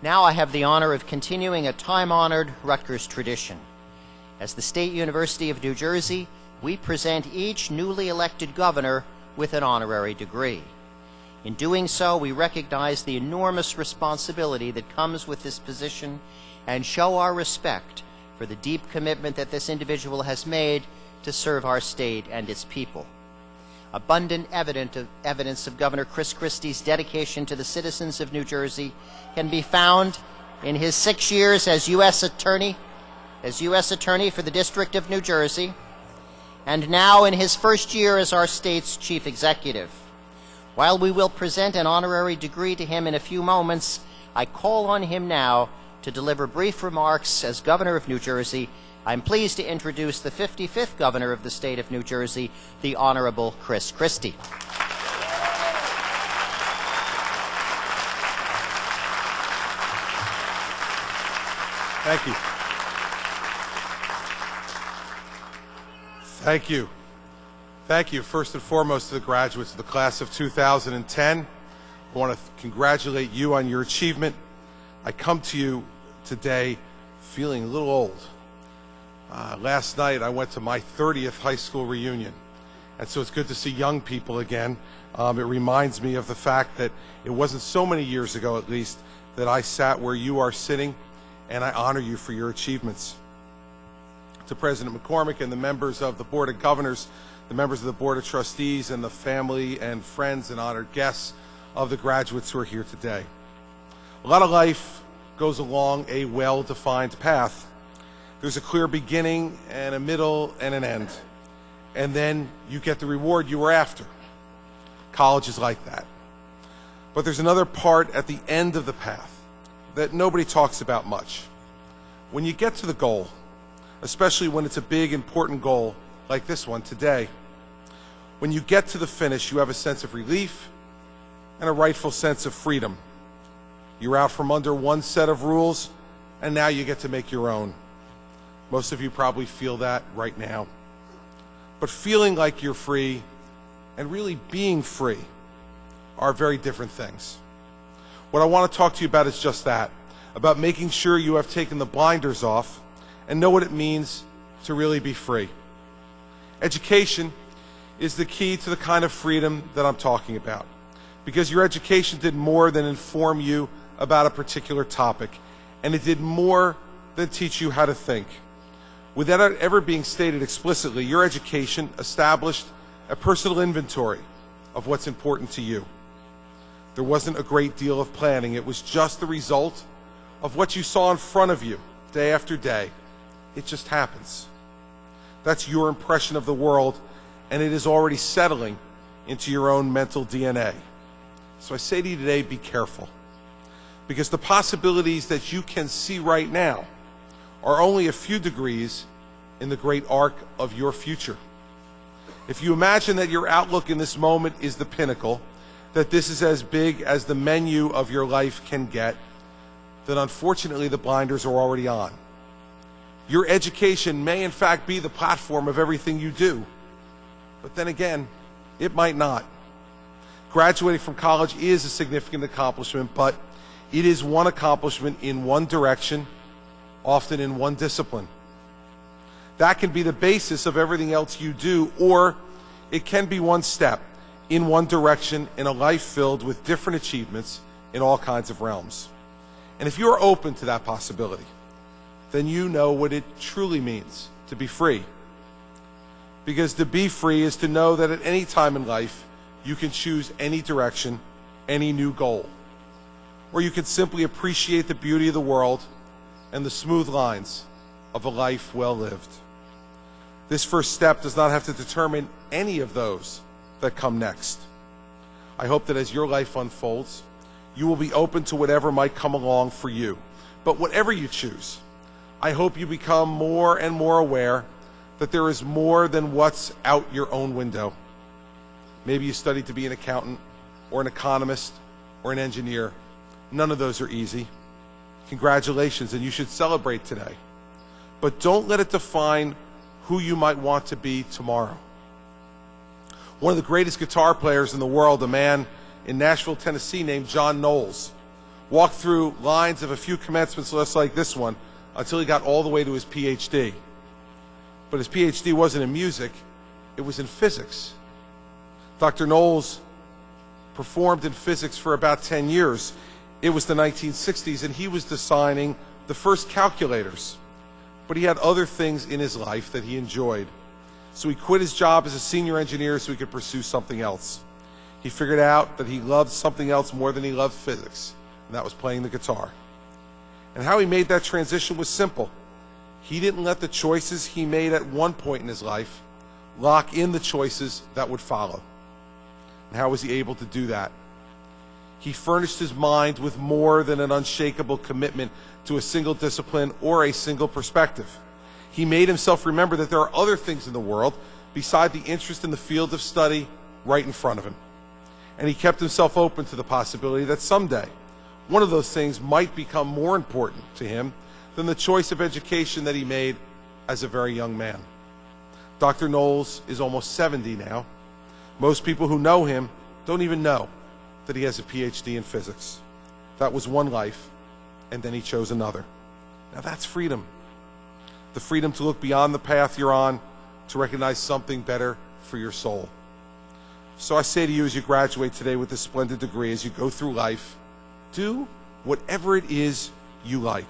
Now I have the honor of continuing a time-honored Rutgers tradition. As the State University of New Jersey, we present each newly elected governor with an honorary degree. In doing so, we recognize the enormous responsibility that comes with this position and show our respect for the deep commitment that this individual has made to serve our state and its people. Abundant evidence of Governor Chris Christie's dedication to the citizens of New Jersey can be found in his 6 years as U.S. Attorney for the District of New Jersey, and now in his first year as our state's Chief Executive. While we will present an honorary degree to him in a few moments, I call on him now to deliver brief remarks as Governor of New Jersey. I'm pleased to introduce the 55th Governor of the State of New Jersey, the Honorable Chris Christie. Thank you. Thank you. Thank you, first and foremost, to the graduates of the class of 2010. I want to congratulate you on your achievement. I come to you today feeling a little old. Last night I went to my 30th high school reunion, and so it's good to see young people again. It reminds me of the fact that it wasn't so many years ago, at least, that I sat where you are sitting, and I honor you for your achievements. To President McCormick and the members of the Board of Governors, the members of the Board of Trustees, and the family and friends and honored guests of the graduates who are here today. A lot of life goes along a well-defined path. There's a clear beginning and a middle and an end. And then you get the reward you were after. College is like that. But there's another part at the end of the path that nobody talks about much. When you get to the goal, especially when it's a big, important goal like this one today, when you get to the finish, you have a sense of relief and a rightful sense of freedom. You're out from under one set of rules, and now you get to make your own. Most of you probably feel that right now. But feeling like you're free and really being free are very different things. What I want to talk to you about is just that, about making sure you have taken the blinders off and know what it means to really be free. Education is the key to the kind of freedom that I'm talking about, because your education did more than inform you about a particular topic, and it did more than teach you how to think. Without it ever being stated explicitly, your education established a personal inventory of what's important to you. There wasn't a great deal of planning. It was just the result of what you saw in front of you day after day. It just happens. That's your impression of the world, and it is already settling into your own mental DNA. So I say to you today, be careful, because the possibilities that you can see right now are only a few degrees in the great arc of your future. If you imagine that your outlook in this moment is the pinnacle, that this is as big as the menu of your life can get, then unfortunately the blinders are already on. Your education may in fact be the platform of everything you do, but then again, it might not. Graduating from college is a significant accomplishment, but it is one accomplishment in one direction, often in one discipline. That can be the basis of everything else you do, or it can be one step in one direction in a life filled with different achievements in all kinds of realms. And if you're open to that possibility, then you know what it truly means to be free. Because to be free is to know that at any time in life, you can choose any direction, any new goal. Or you can simply appreciate the beauty of the world and the smooth lines of a life well lived. This first step does not have to determine any of those that come next. I hope that as your life unfolds, you will be open to whatever might come along for you. But whatever you choose, I hope you become more and more aware that there is more than what's out your own window. Maybe you studied to be an accountant or an economist or an engineer. None of those are easy. Congratulations, and you should celebrate today. But don't let it define who you might want to be tomorrow. One of the greatest guitar players in the world, a man in Nashville, Tennessee named John Knowles, walked through lines of a few commencements just like this one until he got all the way to his PhD. But his PhD wasn't in music, it was in physics. Dr. Knowles performed in physics for about 10 years. It was the 1960s, and he was designing the first calculators. But he had other things in his life that he enjoyed. So he quit his job as a senior engineer so he could pursue something else. He figured out that he loved something else more than he loved physics, and that was playing the guitar. And how he made that transition was simple. He didn't let the choices he made at one point in his life lock in the choices that would follow. And how was he able to do that? He furnished his mind with more than an unshakable commitment to a single discipline or a single perspective. He made himself remember that there are other things in the world beside the interest in the field of study right in front of him. And he kept himself open to the possibility that someday one of those things might become more important to him than the choice of education that he made as a very young man. Dr. Knowles is almost 70 now. Most people who know him don't even know that he has a PhD in physics. That was one life, and then he chose another. Now that's freedom. The freedom to look beyond the path you're on, to recognize something better for your soul. So I say to you as you graduate today with this splendid degree, as you go through life, do whatever it is you like.